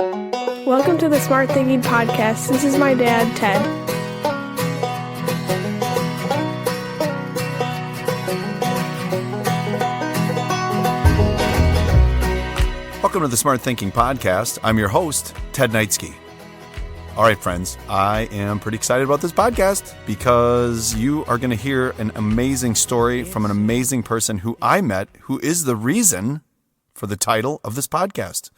Welcome to the Smart Thinking Podcast. This is my dad, Ted. Welcome to the Smart Thinking Podcast. I'm your host, Ted Knightsky. All right, friends, I am pretty excited about this podcast because you are going to hear an amazing story from an amazing person who I met, who is the reason for the title of this podcast.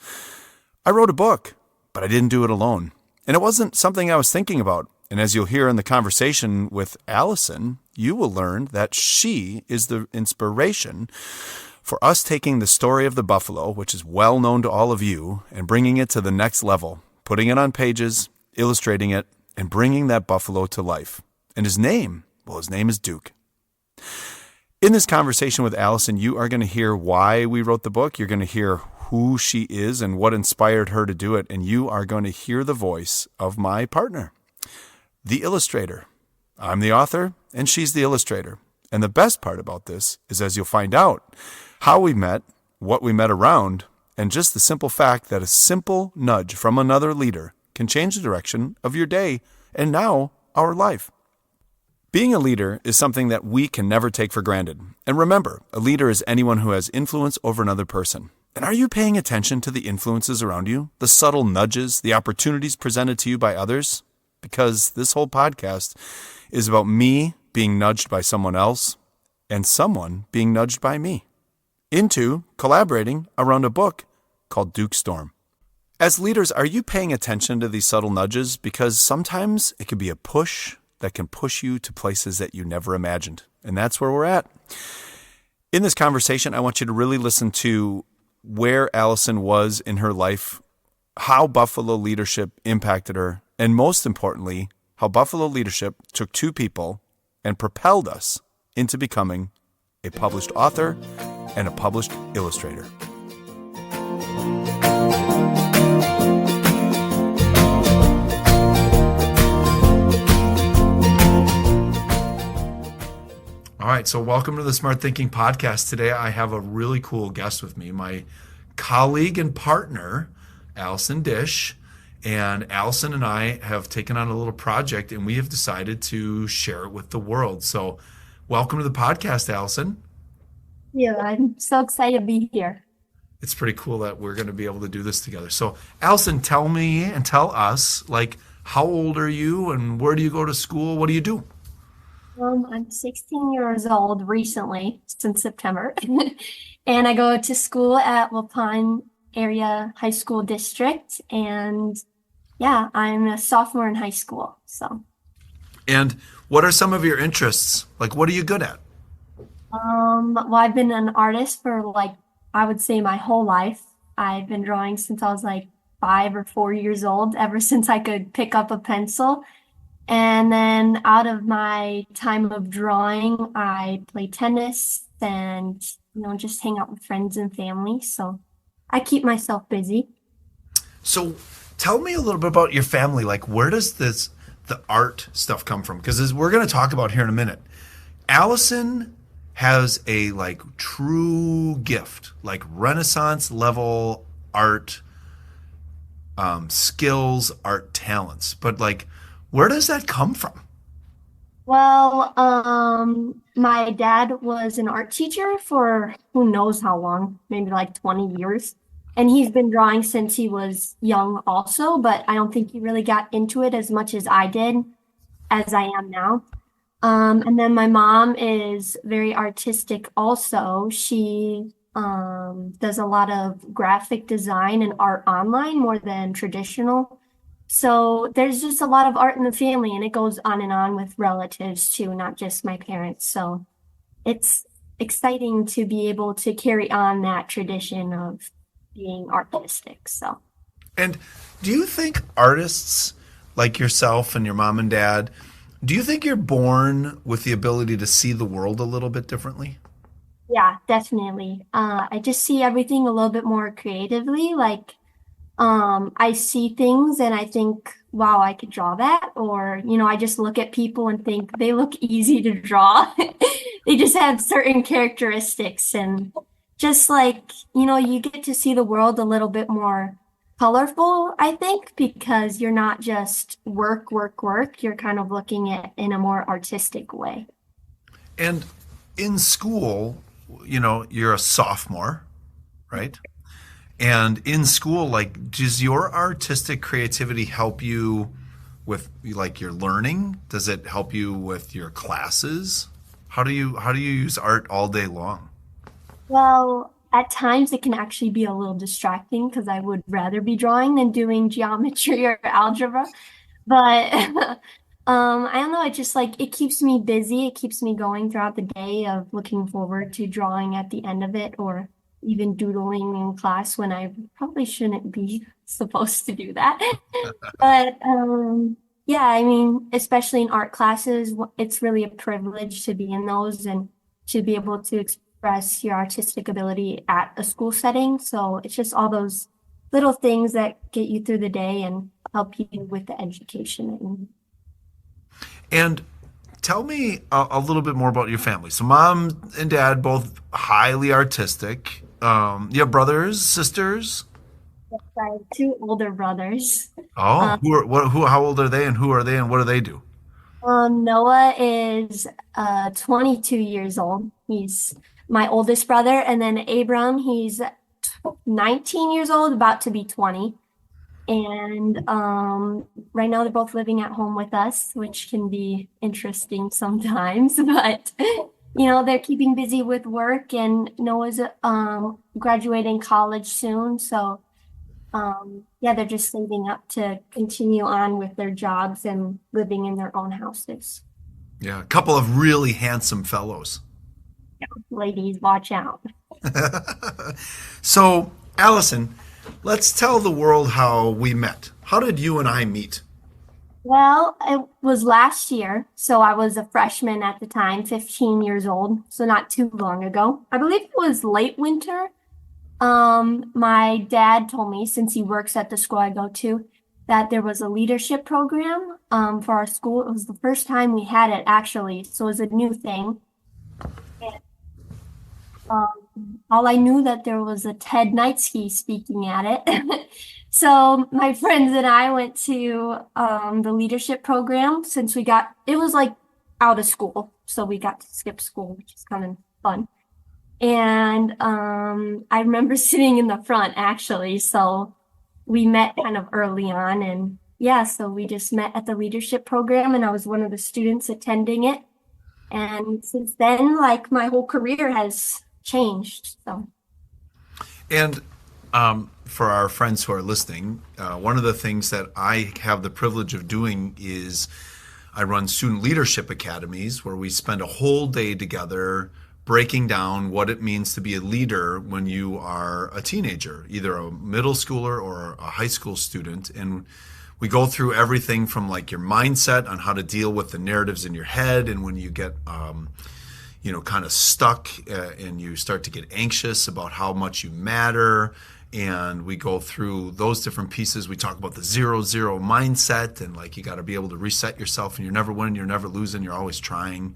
I wrote a book, but I didn't do it alone. And it wasn't something I was thinking about. And as you'll hear in the conversation with Allison, you will learn that she is the inspiration for us taking the story of the buffalo, which is well known to all of you, and bringing it to the next level, putting it on pages, illustrating it, and bringing that buffalo to life. And his name is Duke. In this conversation with Allison, you are going to hear why we wrote the book. You're going to hear who she is and what inspired her to do it. And you are going to hear the voice of my partner, the illustrator. I'm the author, and she's the illustrator. And the best part about this is, as you'll find out, how we met, what we met around, and just the simple fact that a simple nudge from another leader can change the direction of your day and now our life. Being a leader is something that we can never take for granted. And remember, a leader is anyone who has influence over another person. And are you paying attention to the influences around you, the subtle nudges, the opportunities presented to you by others? Because this whole podcast is about me being nudged by someone else and someone being nudged by me into collaborating around a book called Duke Storm. As leaders, are you paying attention to these subtle nudges? Because sometimes it can be a push that can push you to places that you never imagined. And that's where we're at. In this conversation, I want you to really listen to where Allison was in her life, how Buffalo leadership impacted her, and most importantly, how Buffalo leadership took two people and propelled us into becoming a published author and a published illustrator. All right, so welcome to the Smart Thinking Podcast. Today I have a really cool guest with me, my colleague and partner, Allison Dish. And Allison and I have taken on a little project, and we have decided to share it with the world. So welcome to the podcast, Allison. Yeah, I'm so excited to be here. It's pretty cool that we're going to be able to do this together. So Allison, tell me and tell us, how old are you and where do you go to school? What do you do? I'm 16 years old recently, since September, and I go to school at Waupun Area High School District, and yeah, I'm a sophomore in high school. And what are some of your interests? What are you good at? Well, I've been an artist for I would say my whole life. I've been drawing since I was 5 or 4 years old, ever since I could pick up a pencil. And then out of my time of drawing, I play tennis and, just hang out with friends and family. So I keep myself busy. So tell me a little bit about your family. Where does the art stuff come from? Because as we're going to talk about here in a minute, Allison has a true gift, Renaissance level art skills, art talents. But where does that come from? Well, my dad was an art teacher for who knows how long, maybe 20 years. And he's been drawing since he was young also, but I don't think he really got into it as much as I did, as I am now. And then my mom is very artistic also. She does a lot of graphic design and art online more than traditional. So there's just a lot of art in the family, and it goes on and on with relatives too, not just my parents. So it's exciting to be able to carry on that tradition of being artistic. And do you think artists like yourself and your mom and dad, do you think you're born with the ability to see the world a little bit differently? Yeah, definitely. I just see everything a little bit more creatively. I see things and I think, wow, I could draw that. Or, I just look at people and think they look easy to draw. They just have certain characteristics, and just you get to see the world a little bit more colorful, I think, because you're not just work, work, work. You're kind of looking at in a more artistic way. And in school, you're a sophomore, right? And in school, like, does your artistic creativity help you with like your learning? Does it help you with your classes? How do you use art all day long? Well, at times it can actually be a little distracting because I would rather be drawing than doing geometry or algebra. But I don't know, it just like it keeps me busy. It keeps me going throughout the day of looking forward to drawing at the end of it or even doodling in class when I probably shouldn't be supposed to do that. But yeah, I mean, especially in art classes, it's really a privilege to be in those and to be able to express your artistic ability at a school setting. So it's just all those little things that get you through the day and help you with the education. And tell me a little bit more about your family. So mom and dad both highly artistic. You have brothers, sisters? I have two older brothers. Oh, Um, how old are they, and who are they, and what do they do? Noah is 22 years old. He's my oldest brother, and then Abram, he's 19 years old, about to be 20. And right now they're both living at home with us, which can be interesting sometimes, but they're keeping busy with work and Noah's graduating college soon, so yeah, they're just saving up to continue on with their jobs and living in their own houses. Yeah, a couple of really handsome fellows. Ladies, watch out. So, Allison, let's tell the world how we met. How did you and I meet? Well, it was last year, so I was a freshman at the time, 15 years old, so not too long ago. I believe it was late winter. My dad told me, since he works at the school I go to, that there was a leadership program for our school. It was the first time we had it actually, so it was a new thing. And, all I knew that there was a Ted Nightsky speaking at it. So my friends and I went to the leadership program since it was like out of school, so we got to skip school, which is kind of fun. And I remember sitting in the front actually, so we met kind of early on, and yeah, so we just met at the leadership program, and I was one of the students attending it. And since then, like my whole career has changed. So And for our friends who are listening, one of the things that I have the privilege of doing is I run student leadership academies where we spend a whole day together breaking down what it means to be a leader when you are a teenager, either a middle schooler or a high school student. And we go through everything from like your mindset on how to deal with the narratives in your head, and when you get kind of stuck and you start to get anxious about how much you matter. And we go through those different pieces. We talk about the 0-0 mindset, and like you got to be able to reset yourself, and you're never winning, you're never losing, you're always trying.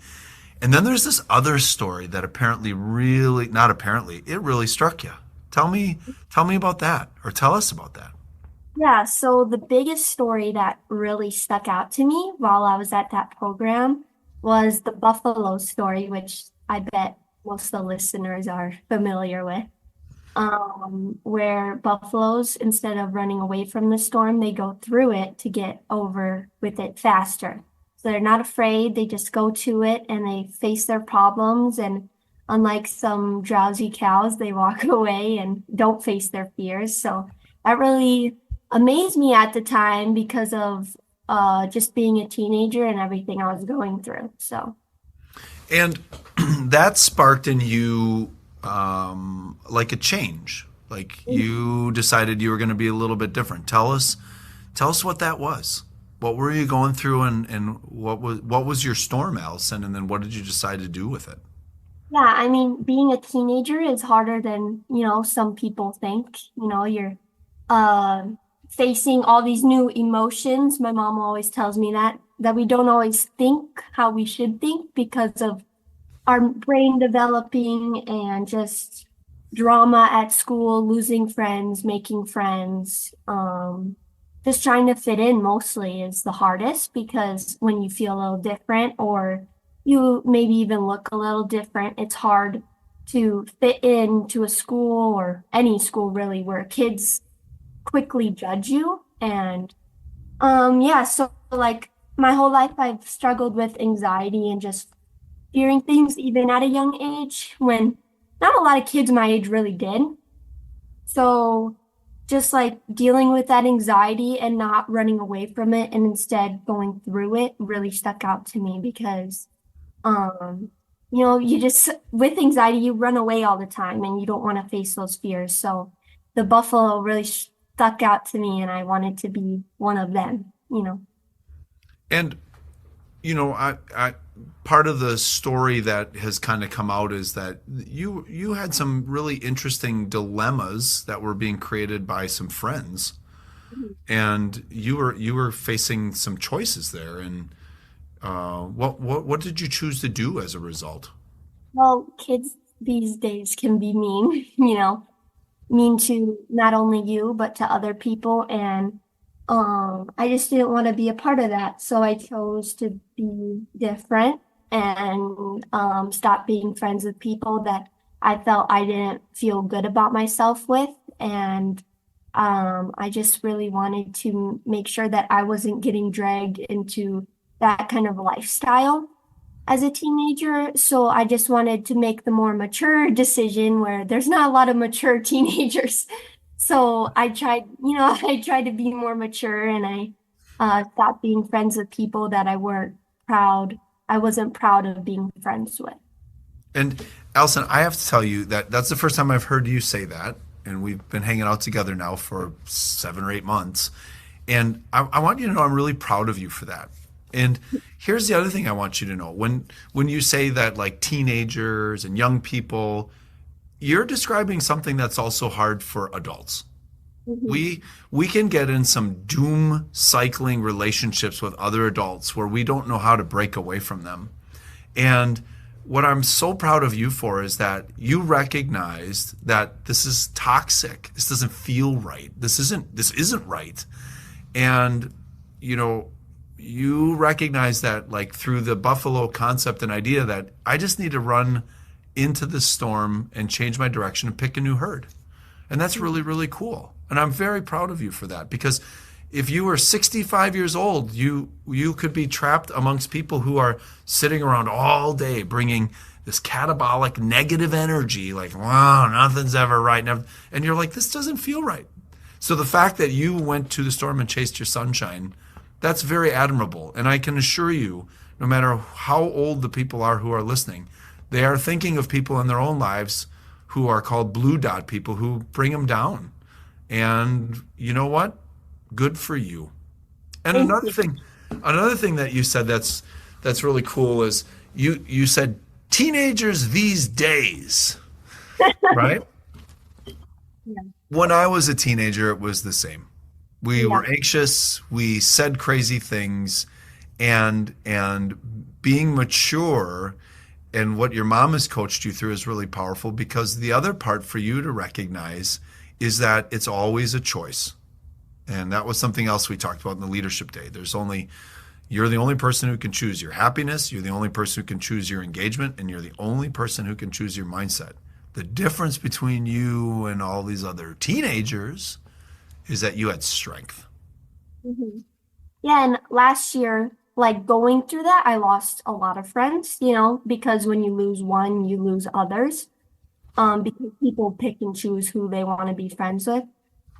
And then there's this other story that apparently really, not apparently, it really struck you. Tell me about that, or tell us about that. yeah, so the biggest story that really stuck out to me while I was at that program was the buffalo story, which I bet most of the listeners are familiar with. Where buffaloes, instead of running away from the storm, they go through it to get over with it faster. So they're not afraid, they just go to it and they face their problems. And unlike some drowsy cows, they walk away and don't face their fears. So that really amazed me at the time because of just being a teenager and everything I was going through. So And that sparked in you like a change. Like you decided you were going to be a little bit different. Tell us what that was. What were you going through, and what was your storm, Allison, and then what did you decide to do with it? yeah, I mean, being a teenager is harder than, some people think. You're uh, facing all these new emotions. My mom always tells me that we don't always think how we should think because of our brain developing and just drama at school, losing friends, making friends. Just trying to fit in mostly is the hardest because when you feel a little different or you maybe even look a little different, it's hard to fit into a school or any school really where kids quickly judge you. And yeah, so like my whole life I've struggled with anxiety and just fearing things even at a young age when not a lot of kids my age really did. So just like dealing with that anxiety and not running away from it and instead going through it really stuck out to me because um you just with anxiety you run away all the time and you don't want to face those fears. So the buffalo really stuck out to me and I wanted to be one of them. And I part of the story that has kind of come out is that you had some really interesting dilemmas that were being created by some friends, and you were facing some choices there. And what did you choose to do as a result? Well, kids these days can be mean, mean to not only you, but to other people. And I just didn't want to be a part of that. So I chose to be different and stop being friends with people that I felt I didn't feel good about myself with. And I just really wanted to make sure that I wasn't getting dragged into that kind of lifestyle as a teenager. So I just wanted to make the more mature decision where there's not a lot of mature teenagers. So I tried, I tried to be more mature and I stopped being friends with people that I wasn't proud of being friends with. And Allison, I have to tell you that that's the first time I've heard you say that, and we've been hanging out together now for 7 or 8 months. And I want you to know I'm really proud of you for that. And here's the other thing I want you to know. When you say that like teenagers and young people, you're describing something that's also hard for adults. Mhm. We can get in some doom cycling relationships with other adults where we don't know how to break away from them. And what I'm so proud of you for is that you recognized that this is toxic. This doesn't feel right. This isn't right. And you recognize that like through the buffalo concept and idea that I just need to run into the storm and change my direction and pick a new herd. And that's really, really cool. And I'm very proud of you for that because if you were 65 years old, you could be trapped amongst people who are sitting around all day bringing this catabolic negative energy like, wow, nothing's ever right. And you're like, this doesn't feel right. So the fact that you went to the storm and chased your sunshine, that's very admirable. And I can assure you, no matter how old the people are who are listening, they are thinking of people in their own lives who are called blue dot people who bring them down. And you know what? Good for you. And Thank another thing that you said that's really cool is you said teenagers these days, right? Yeah. When I was a teenager, it was the same. We Yeah. were anxious, we said crazy things, and being mature and what your mom has coached you through is really powerful because the other part for you to recognize is that it's always a choice. And that was something else we talked about in the leadership day. You're the only person who can choose your happiness, you're the only person who can choose your engagement, and you're the only person who can choose your mindset. The difference between you and all these other teenagers is that you had strength. Mhm. Yeah, and last year, like going through that, I lost a lot of friends, because when you lose one, you lose others. Because people pick and choose who they want to be friends with.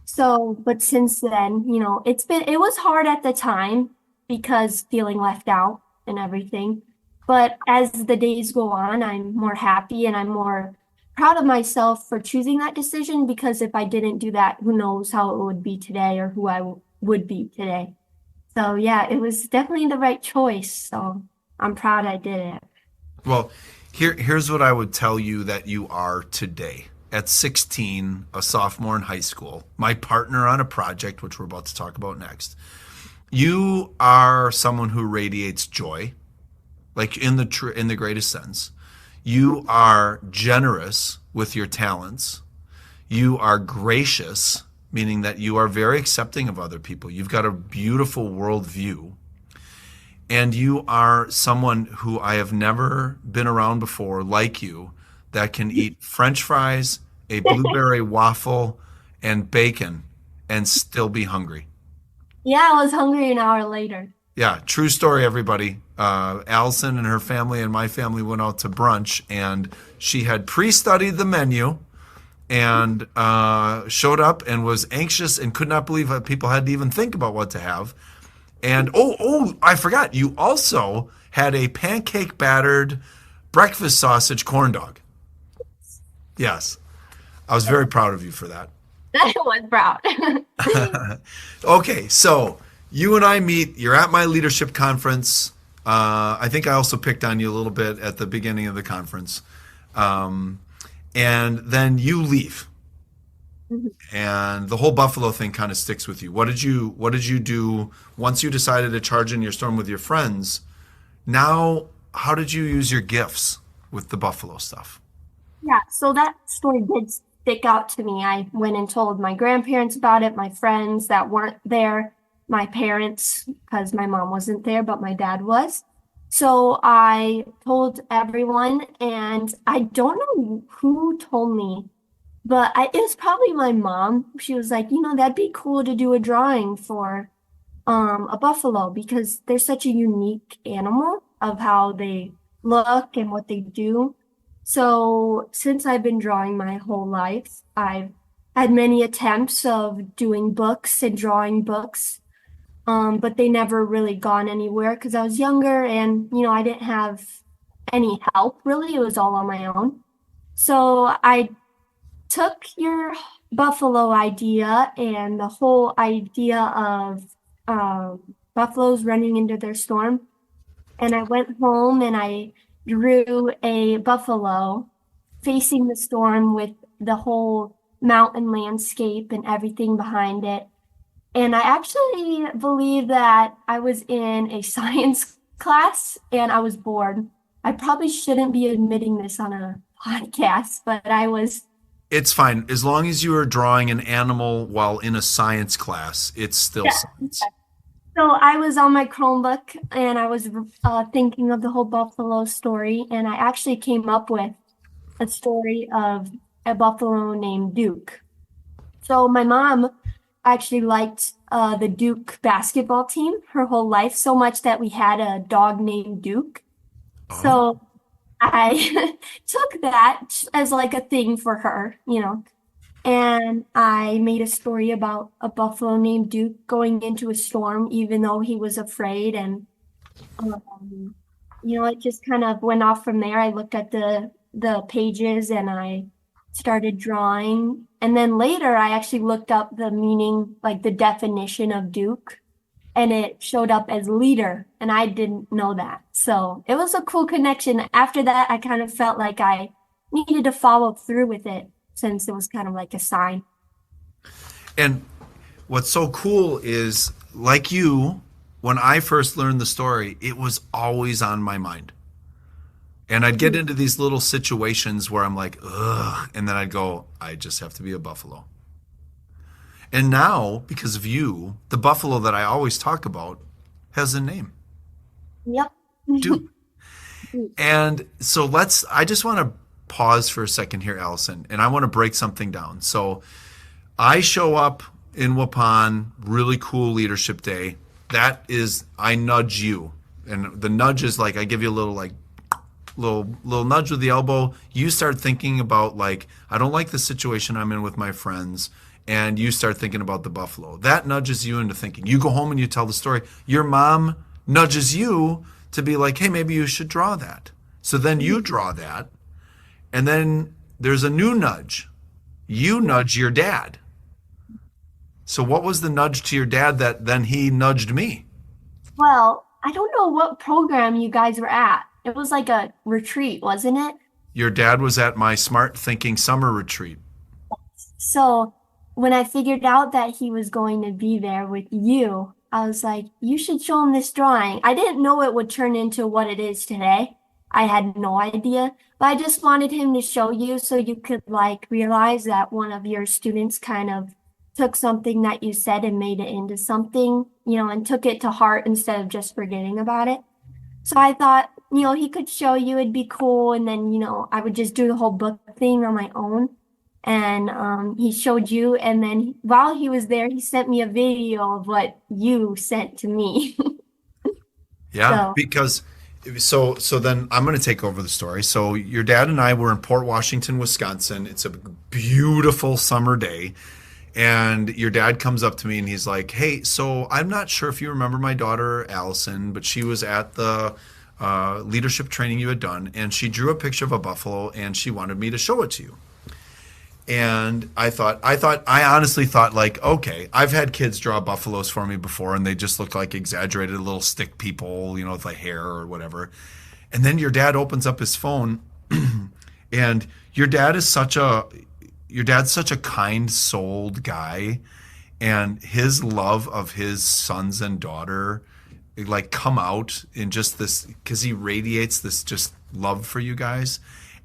So, but since then, it was hard at the time because feeling left out and everything. But as the days go on, I'm more happy and I'm more proud of myself for choosing that decision because if I didn't do that, who knows how it would be today or who I would be today. So, yeah, it was definitely the right choice. So, I'm proud I did it. Well, here's what I would tell you that you are today. At 16, a sophomore in high school, my partner on a project, which we're about to talk about next, you are someone who radiates joy, like in the greatest sense. You are generous with your talents. You are gracious, meaning that you are very accepting of other people. You've got a beautiful worldview. And you are someone who I have never been around before, like you, that can eat French fries, a blueberry waffle, and bacon and still be hungry. Yeah, I was hungry an hour later. Yeah, true story, everybody. Allison and her family and my family went out to brunch, and she had pre-studied the menu and showed up and was anxious and could not believe that people had to even think about what to have. And I forgot, you also had a pancake battered breakfast sausage corn dog. Yes, I was very proud of you for that. I was proud. Okay, so you and I meet. You're at my leadership conference. I think I also picked on you a little bit at the beginning of the conference. And then you leave. And the whole Buffalo thing kind of sticks with you. What did you do once you decided to charge in your storm with your friends? Now, how did you use your gifts with the Buffalo stuff? Yeah, so that story did stick out to me. I went and told my grandparents about it, my friends that weren't there, my parents, because my mom wasn't there, but my dad was. So I told everyone, and I don't know who told me, but it was probably my mom. She was like, that'd be cool to do a drawing for a buffalo because they're such a unique animal of how they look and what they do. So since I've been drawing my whole life, I've had many attempts of doing books and drawing books, but they never really gone anywhere because I was younger and, I didn't have any help really. It was all on my own. So I took your buffalo idea and the whole idea of buffaloes running into their storm. And I went home and I drew a buffalo facing the storm with the whole mountain landscape and everything behind it. And I actually believe that I was in a science class and I was bored. I probably shouldn't be admitting this on a podcast, but I was. It's fine. As long as you are drawing an animal while in a science class, it's still science. So I was on my Chromebook and I was thinking of the whole buffalo story, and I actually came up with a story of a buffalo named Duke. So my mom actually liked the Duke basketball team her whole life so much that we had a dog named Duke. Oh. So I took that as like a thing for her, and I made a story about a buffalo named Duke going into a storm, even though he was afraid. And, it just kind of went off from there. I looked at the pages and I started drawing. And then later I actually looked up the meaning, like the definition of Duke. And it showed up as leader, and I didn't know that. So it was a cool connection. After that, I kind of felt like I needed to follow through with it since it was kind of like a sign. And what's so cool is, like you, when I first learned the story, it was always on my mind. And I'd get into these little situations where I'm like, ugh, and then I'd go, I just have to be a buffalo. And now, because of you, the buffalo that I always talk about has a name. Yep. Duke. And so I just want to pause for a second here, Allison, and I want to break something down. So I show up in Waupun, really cool leadership day. That is, I nudge you. And the nudge is like, I give you a little nudge with the elbow. You start thinking about like, I don't like the situation I'm in with my friends. And you start thinking about the buffalo. That nudges you into thinking. You go home and you tell the story. Your mom nudges you to be like, hey, maybe you should draw that. So then you draw that. And then there's a new nudge. You nudge your dad. So what was the nudge to your dad that then he nudged me? Well, I don't know what program you guys were at. It was like a retreat, wasn't it? Your dad was at my Smart Thinking summer retreat. So when I figured out that he was going to be there with you, I was like, you should show him this drawing. I didn't know it would turn into what it is today. I had no idea. But I just wanted him to show you so you could like realize that one of your students kind of took something that you said and made it into something, and took it to heart instead of just forgetting about it. So I thought, he could show you, it'd be cool. And then, I would just do the whole book thing on my own. And he showed you. And then while he was there, he sent me a video of what you sent to me. Yeah, So, because so then I'm going to take over the story. So your dad and I were in Port Washington, Wisconsin. It's a beautiful summer day. And your dad comes up to me and he's like, "Hey, so I'm not sure if you remember my daughter, Allison, but she was at the leadership training you had done, and she drew a picture of a buffalo and she wanted me to show it to you." And I honestly thought like, okay, I've had kids draw buffaloes for me before and they just look like exaggerated little stick people, with like hair or whatever. And then your dad opens up his phone and dad's such a kind-souled guy, and his love of his sons and daughter like come out in just this, because he radiates this just love for you guys.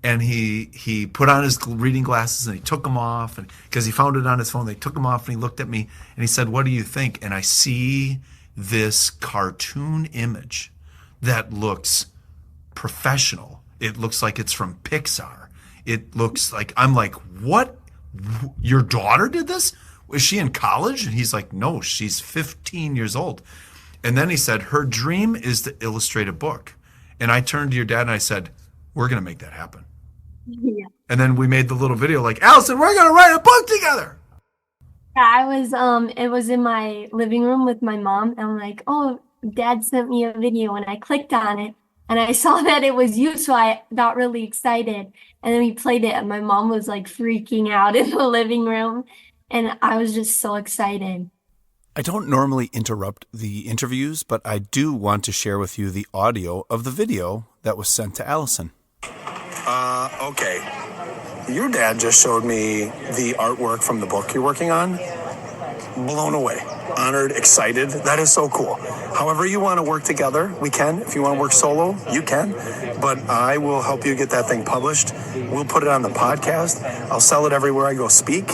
And he put on his reading glasses and he took them off, and because he found it on his phone, they took them off, and he looked at me and he said, "What do you think?" And I see this cartoon image that looks professional. It looks like it's from Pixar. It looks like, I'm like, "What? Your daughter did this? Is she in college?" And he's like, "No, she's 15 years old." And then he said, "Her dream is to illustrate a book." And I turned to your dad and I said, "We're going to make that happen." yeah. And then we made the little video like, "Allison, we're going to write a book together." It was in my living room with my mom. And I'm like, "Oh, Dad sent me a video," and I clicked on it and I saw that it was you. So I got really excited. And then we played it and my mom was like freaking out in the living room. And I was just so excited. I don't normally interrupt the interviews, but I do want to share with you the audio of the video that was sent to Allison. Okay. Your dad just showed me the artwork from the book you're working on. Blown away. Honored, excited. That is so cool. However you want to work together, we can. If you want to work solo, you can. But I will help you get that thing published. We'll put it on the podcast. I'll sell it everywhere I go speak.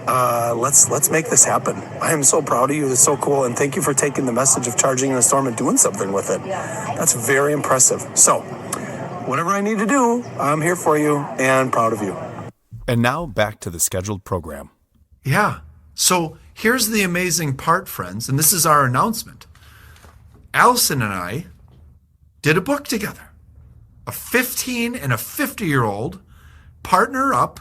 Let's make this happen. I am so proud of you. It's so cool. And thank you for taking the message of charging in a storm and doing something with it. That's very impressive. So whatever I need to do, I'm here for you and proud of you. And now back to the scheduled program. Yeah. So here's the amazing part, friends. And this is our announcement. Allison and I did a book together. A 15 and a 50-year-old partner up.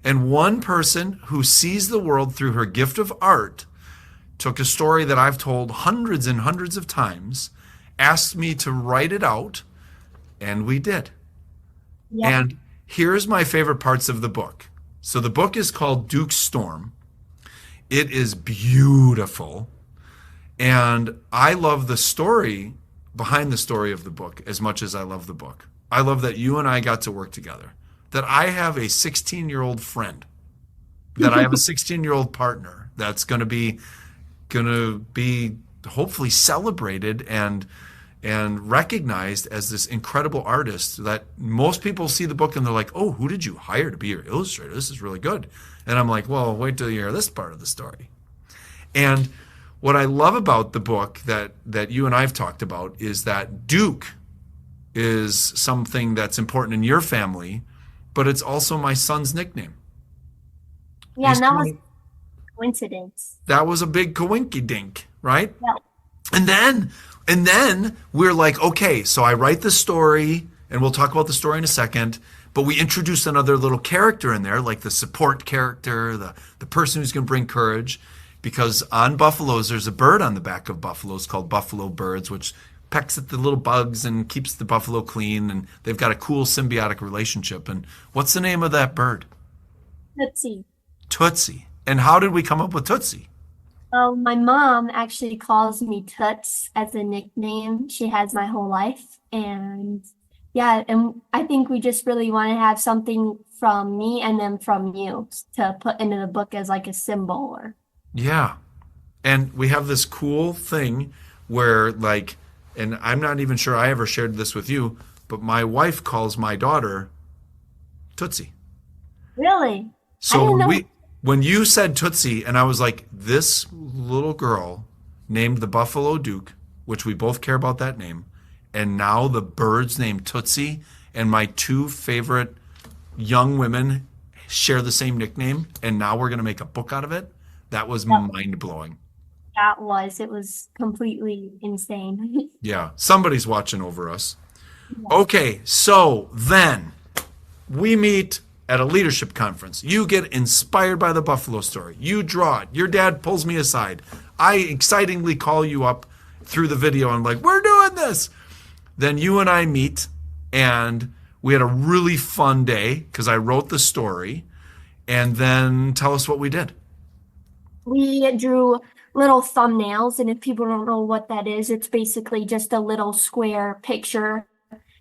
And one person who sees the world through her gift of art took a story that I've told hundreds and hundreds of times, asked me to write it out, and we did. Yeah. And here's my favorite parts of the book. So the book is called Duke's Storm. It is beautiful. And I love the story behind the story of the book as much as I love the book. I love that you and I got to work together. That I have a 16-year-old friend, that I have a 16-year-old partner that's going to be hopefully celebrated and recognized as this incredible artist that most people see the book and they're like, "Oh, who did you hire to be your illustrator? This is really good." And I'm like, "Well, wait till you hear this part of the story." And what I love about the book that you and I've talked about is that Duke is something that's important in your family, but it's also my son's nickname. Yeah, and that was a coincidence. That was a big coinky-dink, right? Yeah. And then we're like, okay, so I write the story, and we'll talk about the story in a second, but we introduce another little character in there, like the support character, the person who's going to bring courage, because on buffaloes, there's a bird on the back of buffaloes called buffalo birds, which pecks at the little bugs and keeps the buffalo clean, and they've got a cool symbiotic relationship. And what's the name of that bird? Tootsie. Tootsie. And how did we come up with Tootsie? Oh, my mom actually calls me Toots as a nickname. She has my whole life. And yeah, and I think we just really want to have something from me and then from you to put into the book as like a symbol. Yeah. And we have this cool thing where like, and I'm not even sure I ever shared this with you, but my wife calls my daughter Tootsie. Really? I So didn't know. when you said Tootsie, and I was like, this little girl named the Buffalo Duke, which we both care about that name, and now the bird's named Tootsie, and my two favorite young women share the same nickname, and now we're going to make a book out of it. That was mind blowing. It was completely insane. Yeah, somebody's watching over us. Okay, so then we meet at a leadership conference. You get inspired by the Buffalo story. You draw it. Your dad pulls me aside. I excitingly call you up through the video. I'm like, we're doing this. Then you and I meet, and we had a really fun day because I wrote the story. And then tell us what we did. We drew little thumbnails, and if people don't know what that is, it's basically just a little square picture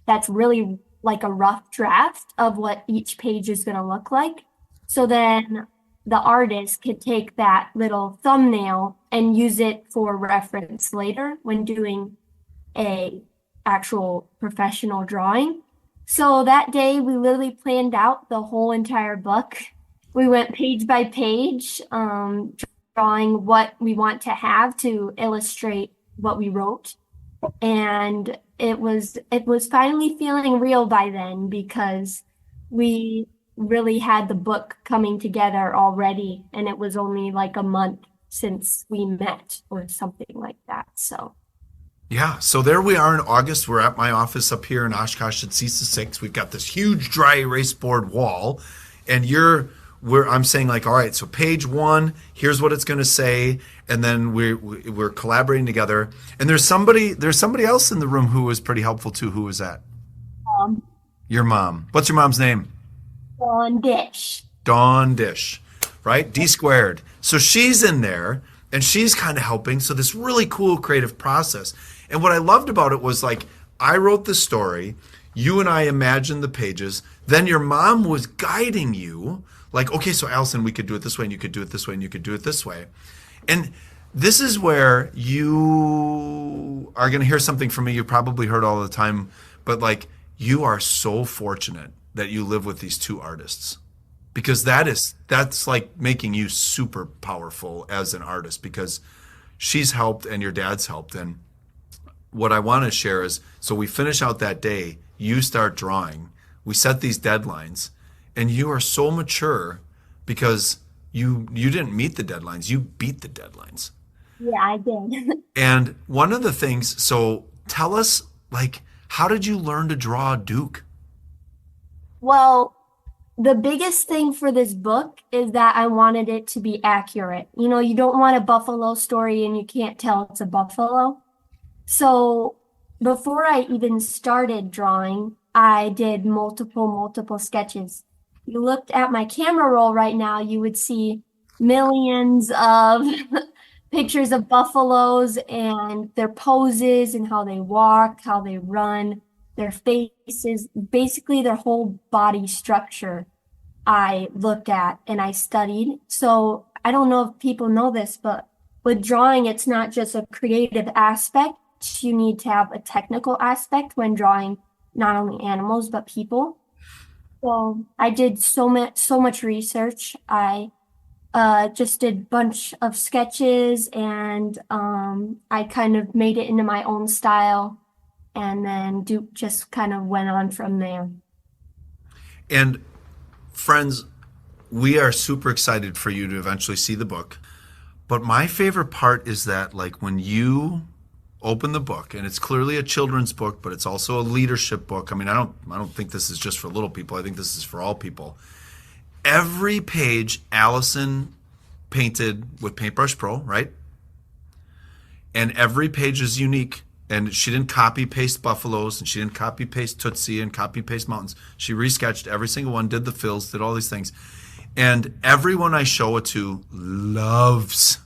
that's really like a rough draft of what each page is going to look like. So then the artist could take that little thumbnail and use it for reference later when doing a actual professional drawing. So that day we literally planned out the whole entire book. We went page by page, drawing what we want to have to illustrate what we wrote. And it was finally feeling real by then because we really had the book coming together already, and it was only like a month since we met or something like that. So Yeah, so there we are in August. We're at my office up here in Oshkosh at CISA 6. We've got this huge dry erase board wall, and I'm saying like, all right, so page 1, here's what it's going to say, and then we're collaborating together. And there's somebody else in the room who was pretty helpful too. Who was that? Your mom. What's your mom's name? on Dish. Dawn Dish, right? D squared. So she's in there and she's kind of helping. So this really cool creative process. And what I loved about it was like, I wrote the story, you and I imagined the pages, then your mom was guiding you like, okay, so Allison, we could do it this way and you could do it this way and you could do it this way. And this is where you are going to hear something from me you probably heard all the time, but like, you are so fortunate that you live with these two artists, because that's like making you super powerful as an artist, because she's helped and your dad's helped. And what I want to share is, so we finish out that day, you start drawing, we set these deadlines, and you are so mature because you didn't meet the deadlines, you beat the deadlines. Yeah, I did. And one of the things, so tell us, like, how did you learn to draw a Duke? Well, the biggest thing for this book is that I wanted it to be accurate. You know, you don't want a buffalo story and you can't tell it's a buffalo. So before I even started drawing, I did multiple sketches. You looked at my camera roll right now, you would see millions of pictures of buffaloes and their poses and how they walk, how they run, their faces, basically their whole body structure I looked at and I studied. So I don't know if people know this, but with drawing, it's not just a creative aspect. You need to have a technical aspect when drawing not only animals, but people. So I did so much research. I just did a bunch of sketches, and I kind of made it into my own style, and then just kind of went on from there. And friends, we are super excited for you to eventually see the book. But my favorite part is that, like, when you open the book, and it's clearly a children's book, but it's also a leadership book. I mean, I don't think this is just for little people. I think this is for all people. Every page Allison painted with Paintbrush Pro, right? And every page is unique. And she didn't copy paste buffaloes, and she didn't copy paste Tootsie and copy paste mountains. She resketched every single one, did the fills, did all these things. And everyone I show it to loves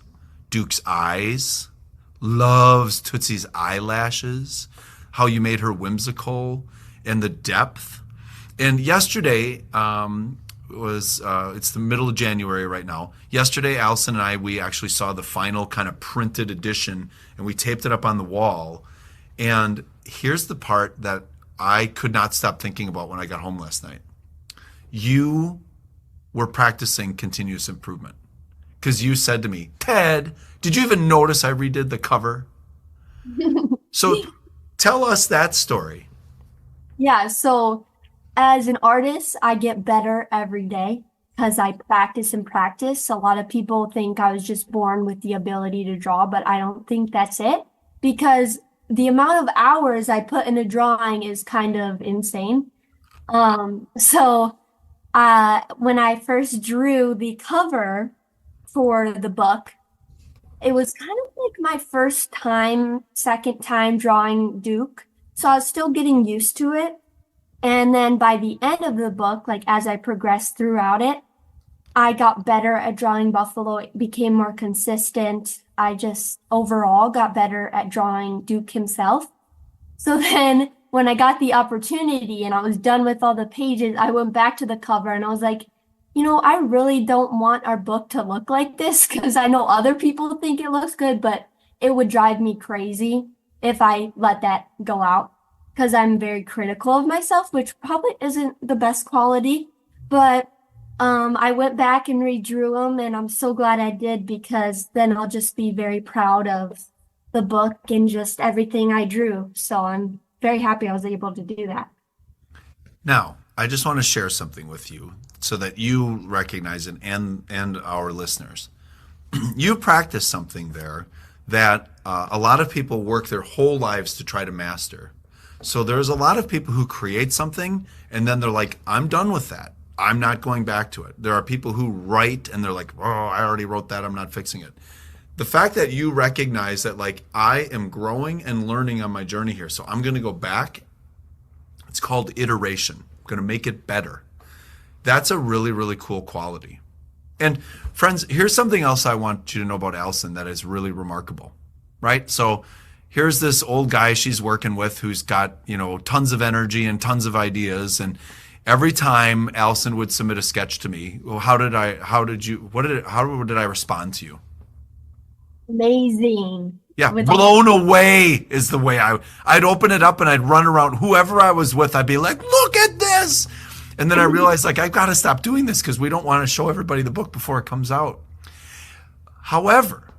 Duke's eyes, loves Tootsie's eyelashes, how you made her whimsical, and the depth. And yesterday it's the middle of January right now. Yesterday, Allison and we actually saw the final kind of printed edition, and we taped it up on the wall. And here's the part that I could not stop thinking about when I got home last night. You were practicing continuous improvement because you said to me, Ted, did you even notice I redid the cover? So tell us that story. Yeah, so as an artist, I get better every day because I practice and practice. A lot of people think I was just born with the ability to draw, but I don't think that's it because the amount of hours I put in a drawing is kind of insane. So when I first drew the cover for the book, it was kind of like my first time, second time drawing Duke. So I was still getting used to it. And then by the end of the book, like as I progressed throughout it, I got better at drawing Buffalo. It became more consistent. I just overall got better at drawing Duke himself. So then when I got the opportunity and I was done with all the pages, I went back to the cover and I was like, I really don't want our book to look like this because I know other people think it looks good, but it would drive me crazy if I let that go out because I'm very critical of myself, which probably isn't the best quality. But I went back and redrew them, and I'm so glad I did because then I'll just be very proud of the book and just everything I drew. So I'm very happy I was able to do that. Now, I just want to share something with you so that you recognize it and our listeners. You practice something there that a lot of people work their whole lives to try to master. So there's a lot of people who create something and then they're like, I'm done with that. I'm not going back to it. There are people who write and they're like, oh, I already wrote that. I'm not fixing it. The fact that you recognize that like I am growing and learning on my journey here. So I'm going to go back. It's called iteration. I'm going to make it better. That's a really, really cool quality. And friends, here's something else I want you to know about Allison that is really remarkable, right? So here's this old guy she's working with who's got, tons of energy and tons of ideas. And every time Allison would submit a sketch to me, well, how did I respond to you? Amazing. Yeah, blown away is the way I'd open it up and I'd run around whoever I was with. I'd be like, look at this. And then I realized like, I've got to stop doing this because we don't want to show everybody the book before it comes out. However,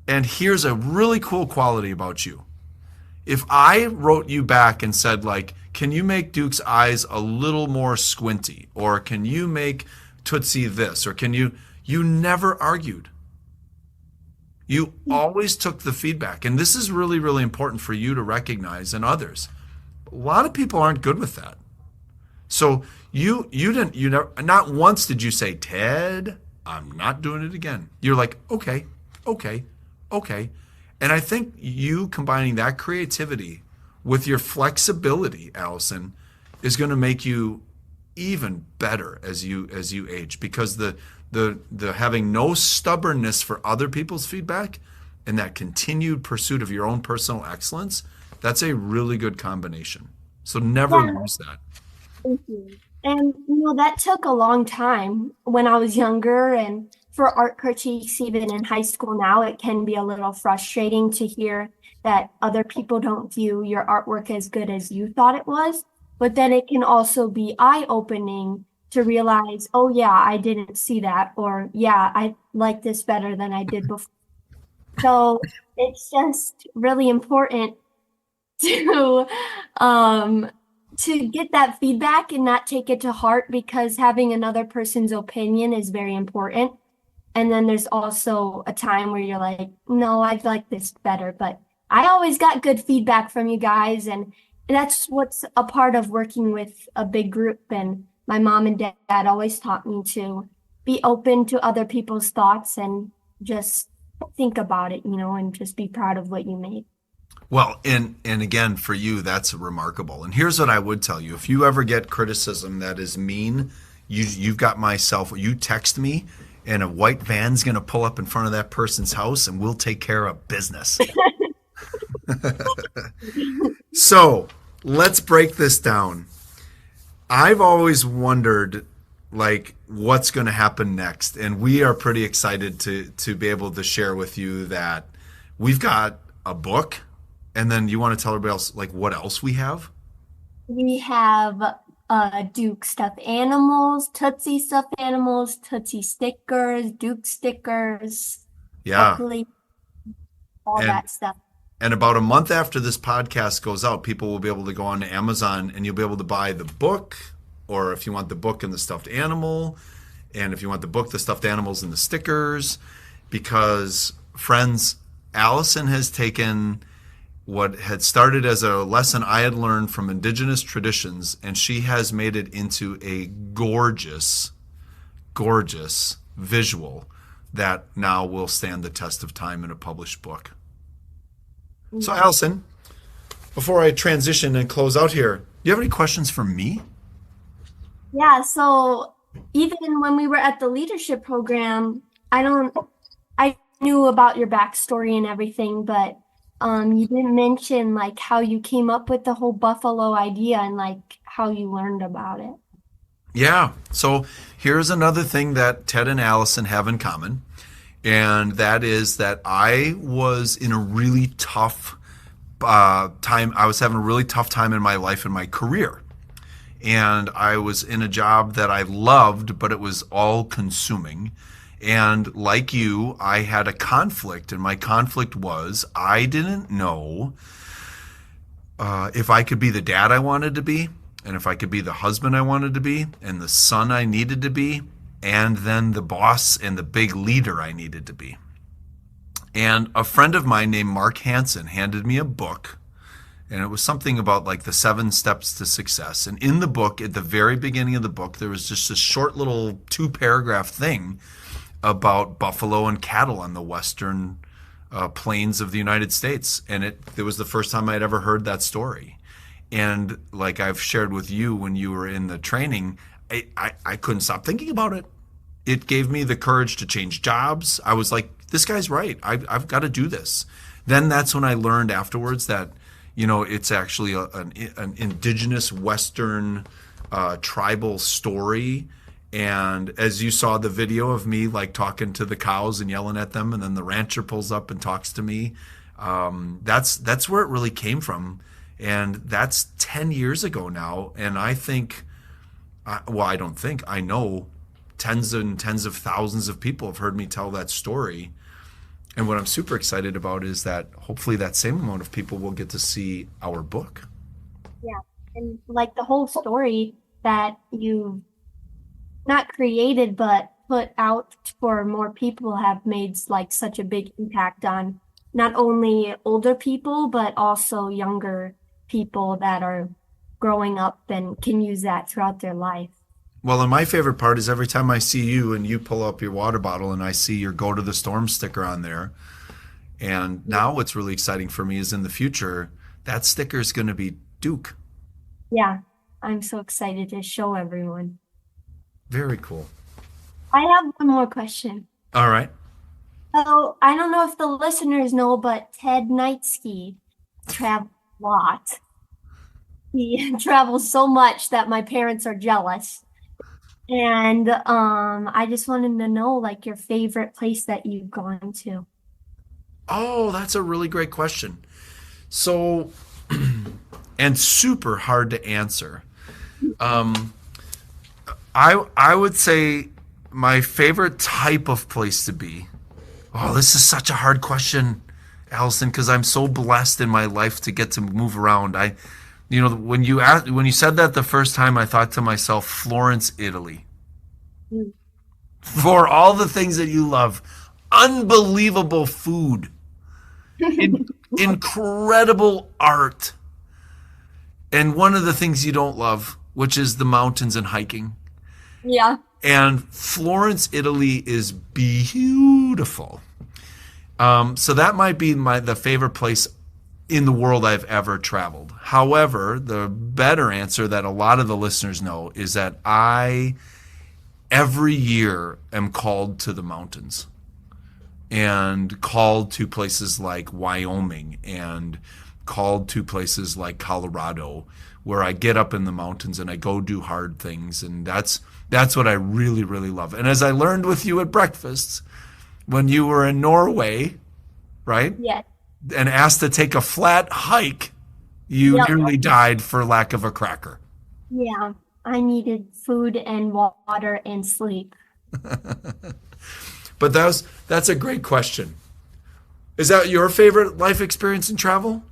and here's a really cool quality about you. If I wrote you back and said like, can you make Duke's eyes a little more squinty? Or can you make Tootsie this? Or you never argued. You always took the feedback. And this is really, really important for you to recognize and others. A lot of people aren't good with that. So you never, not once did you say, Ted, I'm not doing it again. You're like, okay. And I think you combining that creativity with your flexibility, Allison, is going to make you even better as you age, because the having no stubbornness for other people's feedback and that continued pursuit of your own personal excellence, that's a really good combination. So never lose that. Thank you. And that took a long time when I was younger, and for art critiques, even in high school now, it can be a little frustrating to hear that other people don't view your artwork as good as you thought it was. But then it can also be eye-opening to realize, oh yeah, I didn't see that, or yeah, I like this better than I did before. So it's just really important to get that feedback and not take it to heart, because having another person's opinion is very important. And then there's also a time where you're like, no, I'd like this better. But I always got good feedback from you guys. And that's what's a part of working with a big group. And my mom and dad always taught me to be open to other people's thoughts and just think about it, and just be proud of what you made. Well, and again, for you, that's remarkable. And here's what I would tell you. If you ever get criticism that is mean, you've got my cell phone. You text me, and a white van's going to pull up in front of that person's house, and we'll take care of business. So let's break this down. I've always wondered, like, what's going to happen next. And we are pretty excited to be able to share with you that we've got a book. And then you want to tell everybody else, like, what else we have? We have Duke stuffed animals, Tootsie stuffed animals, Tootsie stickers, Duke stickers, Yeah. Oakley, all And that stuff. and about a month after this podcast goes out, people will be able to go on to Amazon and you'll be able to buy the book, or if you want the book and the stuffed animal, and if you want the book, the stuffed animals and the stickers, because friends, Allison has taken what had started as a lesson I had learned from indigenous traditions, and she has made it into a gorgeous, gorgeous visual that now will stand the test of time in a published book. So, Yeah. Allison, before I transition and close out here, do you have any questions for me? Yeah, so even when we were at the leadership program, I knew about your backstory and everything, but you didn't mention like how you came up with the whole buffalo idea and like how you learned about it. Yeah. So here's another thing that Ted and Allison have in common, and that is that I was in a really tough time. I was having a really tough time in my life and my career. And I was in a job that I loved, but it was all consuming. And like you, I had a conflict, and my conflict was I didn't know if I could be the dad I wanted to be, and if I could be the husband I wanted to be, and the son I needed to be, and then the boss and the big leader I needed to be. And a friend of mine named Mark Hansen handed me a book, and it was something about like the 7 steps to success. And in the book, at the very beginning of the book, there was just a short little 2-paragraph thing about buffalo and cattle on the western plains of the United States. And it was the first time I'd ever heard that story. And like I've shared with you when you were in the training, I couldn't stop thinking about it. It gave me the courage to change jobs. I was like, this guy's right. I've got to do this. Then that's when I learned afterwards that, it's actually an indigenous Western tribal story. And as you saw the video of me like talking to the cows and yelling at them, and then the rancher pulls up and talks to me, that's where it really came from. And that's 10 years ago now. And I think, I don't think, I know tens and tens of thousands of people have heard me tell that story. And what I'm super excited about is that hopefully that same amount of people will get to see our book. Yeah. And like the whole story that you not created but put out for more people have made like such a big impact on not only older people but also younger people that are growing up and can use that throughout their life. Well, and my favorite part is every time I see you and you pull up your water bottle and I see your Go to the Storm sticker on there. And now what's really exciting for me is in the future, that sticker is going to be Duke. Yeah, I'm so excited to show everyone. Very cool. I have one more question. All right. So I don't know if the listeners know, but Ted Knightsky travels a lot. He travels so much that my parents are jealous. And I just wanted to know like your favorite place that you've gone to. Oh, that's a really great question. So, and super hard to answer. I would say my favorite type of place to be. Oh, this is such a hard question, Allison, because I'm so blessed in my life to get to move around. When you said that the first time, I thought to myself, Florence, Italy. Mm. For all the things that you love, unbelievable food, incredible art, and one of the things you don't love, which is the mountains and hiking. Yeah. And Florence, Italy is beautiful. So that might be the favorite place in the world I've ever traveled. However, the better answer that a lot of the listeners know is that I, every year, am called to the mountains and called to places like Wyoming and called to places like Colorado, where I get up in the mountains and I go do hard things. And that's what I really, really love. And as I learned with you at breakfast, when you were in Norway, right? Yes. And asked to take a flat hike, You Yep. nearly died for lack of a cracker. Yeah. I needed food and water and sleep. But that's a great question. Is that your favorite life experience in travel?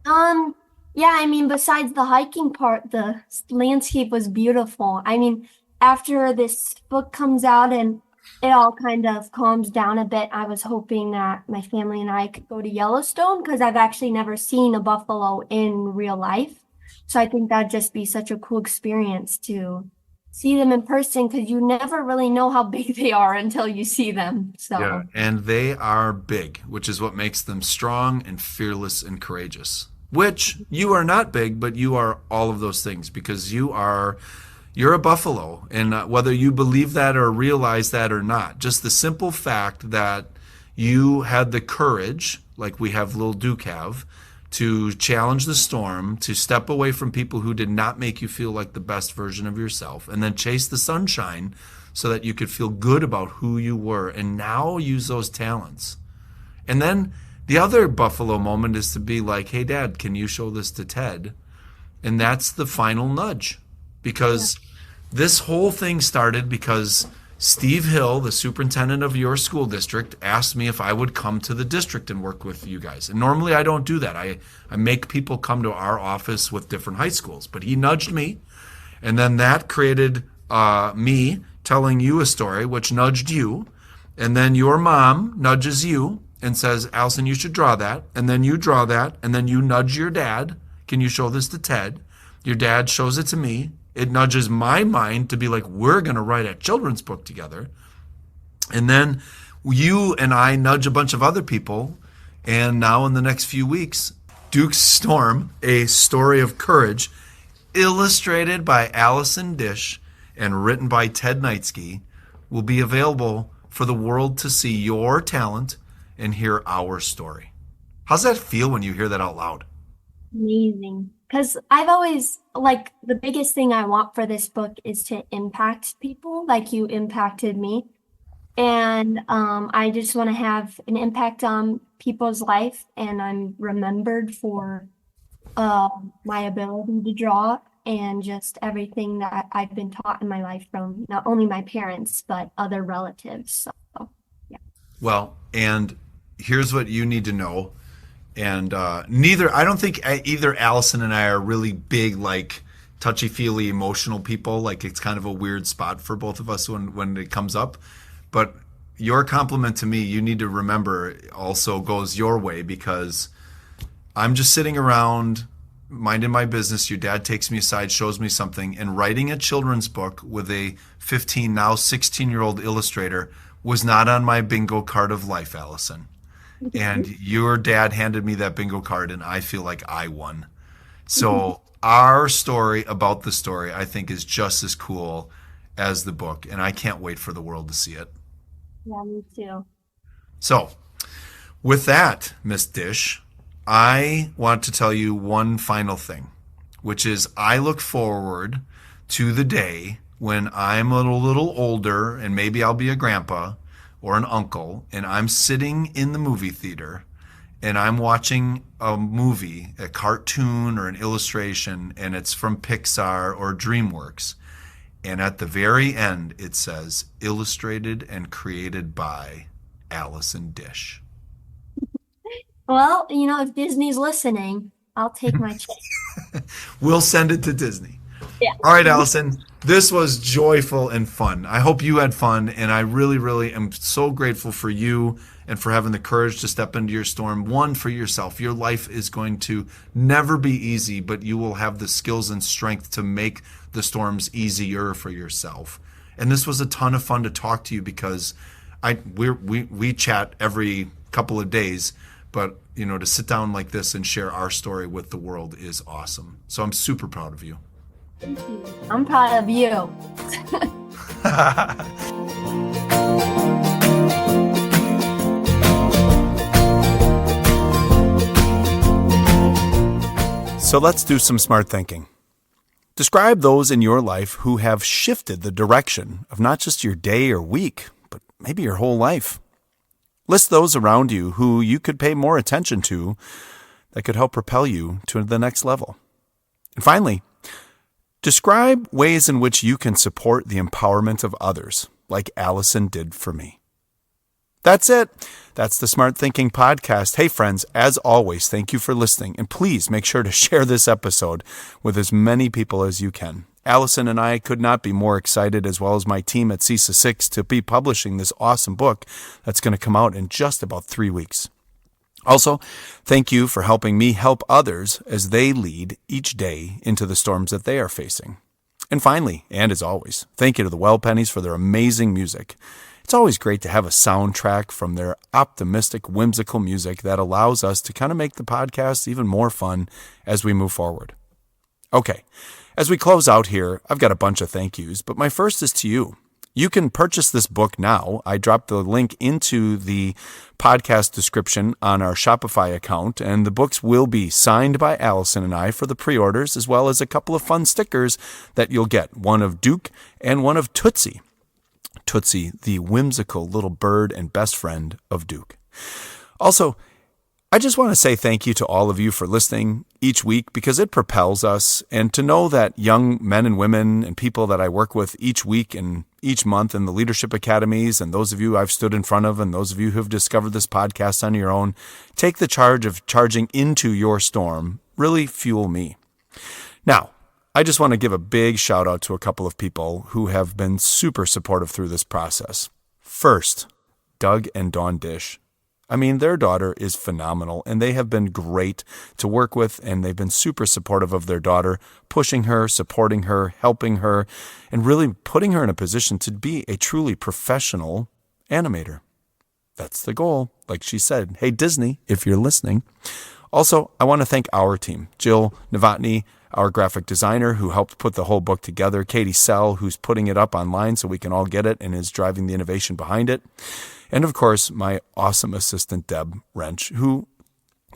Yeah, I mean, besides the hiking part, the landscape was beautiful. I mean, after this book comes out and it all kind of calms down a bit, I was hoping that my family and I could go to Yellowstone because I've actually never seen a buffalo in real life. So I think that'd just be such a cool experience to see them in person because you never really know how big they are until you see them. Yeah, So, and they are big, which is what makes them strong and fearless and courageous. Which you are not big, but you are all of those things because you're a buffalo, and whether you believe that or realize that or not, just the simple fact that you had the courage, like we have little Duke have, to challenge the storm, to step away from people who did not make you feel like the best version of yourself, and then chase the sunshine so that you could feel good about who you were, and now use those talents. And then the other buffalo moment is to be like, hey, Dad, can you show this to Ted? And that's the final nudge. Because this whole thing started because Steve Hill, the superintendent of your school district, asked me if I would come to the district and work with you guys. And normally I don't do that. I make people come to our office with different high schools. But he nudged me. And then that created me telling you a story, which nudged you. And then your mom nudges you and says, Allison, you should draw that. And then you draw that. And then you nudge your dad. Can you show this to Ted? Your dad shows it to me. It nudges my mind to be like, we're going to write a children's book together. And then you and I nudge a bunch of other people. And now in the next few weeks, Duke's Storm, a story of courage, illustrated by Allison Dish and written by Ted Knightsky, will be available for the world to see your talent and hear our story. How's that feel when you hear that out loud? amazing. Because I've always, like, the biggest thing I want for this book is to impact people like you impacted me. And I just want to have an impact on people's life, and I'm remembered for my ability to draw and just everything that I've been taught in my life from not only my parents, but other relatives. So, yeah. Well, and here's what you need to know. And I don't think either Allison and I are really big, like touchy-feely, emotional people. Like it's kind of a weird spot for both of us when it comes up. But your compliment to me, you need to remember, also goes your way because I'm just sitting around minding my business. Your dad takes me aside, shows me something, and writing a children's book with a 15, now 16-year-old illustrator was not on my bingo card of life, Allison. And your dad handed me that bingo card, and I feel like I won. So our story about the story, I think, is just as cool as the book, and I can't wait for the world to see it. Yeah, me too. So with that, Miss Dish, I want to tell you one final thing, which is I look forward to the day when I'm a little older, and maybe I'll be a grandpa or an uncle, and I'm sitting in the movie theater and I'm watching a movie, a cartoon or an illustration, and it's from Pixar or DreamWorks. And at the very end, it says, illustrated and created by Allison Dish. Well, if Disney's listening, I'll take my chance. We'll send it to Disney. Yeah. All right, Allison, this was joyful and fun. I hope you had fun, and I really, really am so grateful for you and for having the courage to step into your storm. One, for yourself. Your life is going to never be easy, but you will have the skills and strength to make the storms easier for yourself. And this was a ton of fun to talk to you because we chat every couple of days, but to sit down like this and share our story with the world is awesome. So I'm super proud of you. Thank you. I'm proud of you. So let's do some smart thinking. Describe those in your life who have shifted the direction of not just your day or week, but maybe your whole life. List those around you who you could pay more attention to that could help propel you to the next level. And finally, describe ways in which you can support the empowerment of others, like Allison did for me. That's it. That's the Smart Thinking Podcast. Hey, friends, as always, thank you for listening. And please make sure to share this episode with as many people as you can. Allison and I could not be more excited, as well as my team at CISA 6, to be publishing this awesome book that's going to come out in just about 3 weeks. Also, thank you for helping me help others as they lead each day into the storms that they are facing. And finally, and as always, thank you to the Well Pennies for their amazing music. It's always great to have a soundtrack from their optimistic, whimsical music that allows us to kind of make the podcast even more fun as we move forward. Okay, as we close out here, I've got a bunch of thank yous, but my first is to you. You can purchase this book now. I dropped the link into the podcast description on our Shopify account, and the books will be signed by Allison and I for the pre-orders, as well as a couple of fun stickers that you'll get, one of Duke and one of Tootsie. Tootsie, the whimsical little bird and best friend of Duke. Also, I just want to say thank you to all of you for listening each week, because it propels us, and to know that young men and women and people that I work with each week and each month in the leadership academies, and those of you I've stood in front of, and those of you who've discovered this podcast on your own, take the charge of charging into your storm, really fuel me. Now, I just want to give a big shout out to a couple of people who have been super supportive through this process. First, Doug and Dawn Dish. I mean, their daughter is phenomenal, and they have been great to work with, and they've been super supportive of their daughter, pushing her, supporting her, helping her, and really putting her in a position to be a truly professional animator. That's the goal, like she said. Hey, Disney, if you're listening. Also, I want to thank our team, Jill Novotny, our graphic designer, who helped put the whole book together, Katie Sell, who's putting it up online so we can all get it and is driving the innovation behind it. And of course, my awesome assistant, Deb Wrench, who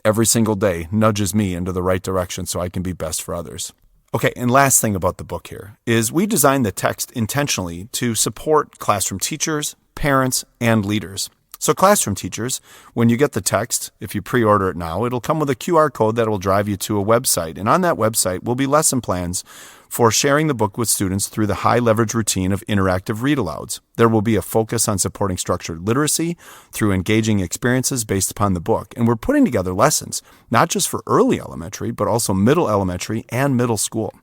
every single day nudges me into the right direction so I can be best for others. Okay, and last thing about the book here is we designed the text intentionally to support classroom teachers, parents, and leaders. So classroom teachers, when you get the text, if you pre-order it now, it'll come with a QR code that will drive you to a website. And on that website will be lesson plans for sharing the book with students through the high-leverage routine of interactive read-alouds. There will be a focus on supporting structured literacy through engaging experiences based upon the book. And we're putting together lessons, not just for early elementary, but also middle elementary and middle school.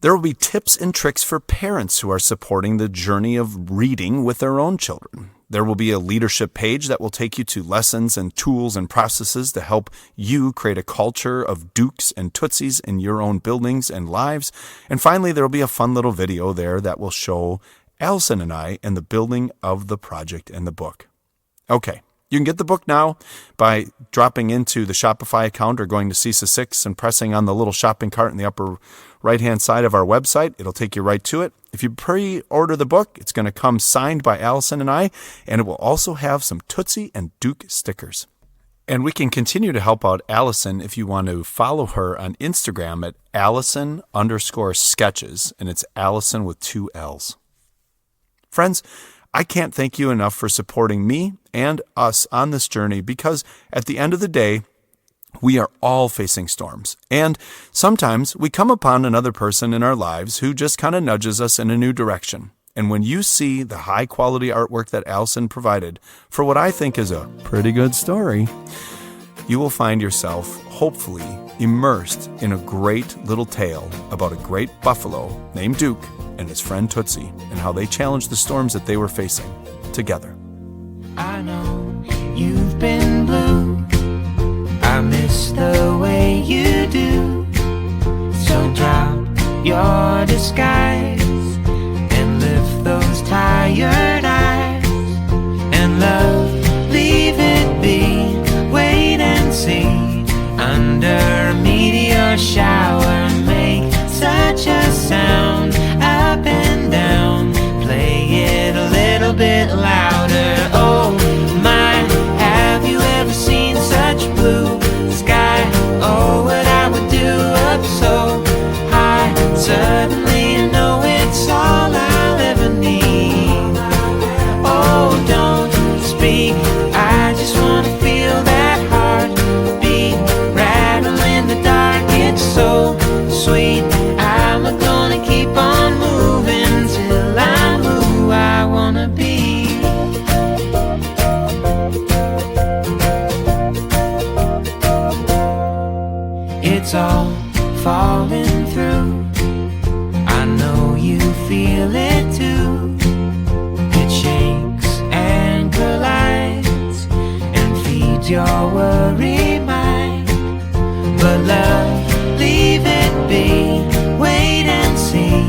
There will be tips and tricks for parents who are supporting the journey of reading with their own children. There will be a leadership page that will take you to lessons and tools and processes to help you create a culture of Dukes and Tootsies in your own buildings and lives. And finally, there will be a fun little video there that will show Allison and I and the building of the project and the book. Okay, you can get the book now by dropping into the Shopify account or going to CISA 6 and pressing on the little shopping cart in the upper right-hand side of our website. It'll take you right to it. If you pre-order the book, it's going to come signed by Allison and I, and it will also have some Tootsie and Duke stickers. And we can continue to help out Allison if you want to follow her on Instagram at Allison_sketches, and it's Allison with 2 L's. Friends, I can't thank you enough for supporting me and us on this journey, because at the end of the day, we are all facing storms. And sometimes we come upon another person in our lives who just kind of nudges us in a new direction. And when you see the high quality artwork that Allison provided for what I think is a pretty good story, you will find yourself hopefully immersed in a great little tale about a great buffalo named Duke and his friend Tootsie, and how they challenged the storms that they were facing together. I know you've been blue. I miss the way you do. So drop your disguise and lift those tired eyes. And love, leave it be. Wait and see. Under a meteor shower, make such a sound. Up and down, play it a little bit louder. Oh my, have you ever seen such blue sky? Oh, what I would do up so high. Suddenly you know it's all I'll ever need. Oh, don't speak, I just wanna feel that heartbeat rattling it's all falling through. I know you feel it too. It shakes and collides and feeds your worry mind. But love, leave it be. Wait and see.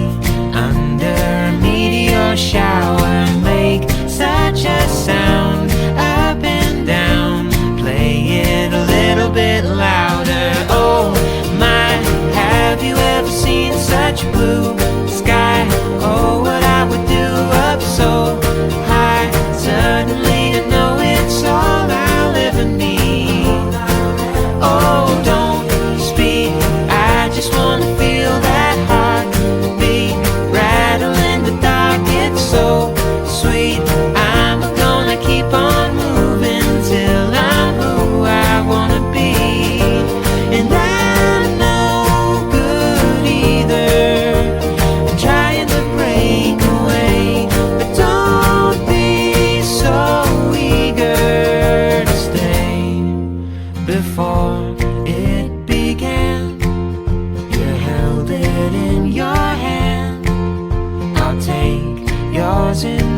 Under a meteor shower, make such a sound. Up and down, play it a little bit louder. Oh my, have you ever seen such blue sky? Oh, what I would do up so high. Suddenly I know it's all I'll ever need. Oh, don't speak, I just wanna feel that heartbeat rattle in the dark. It's so sweet, I'm gonna keep on moving till I'm who I wanna be. And I'm no good either, I'm trying to break away, but don't be so eager to stay. Before it began, you held it in your hand. I'll take yours in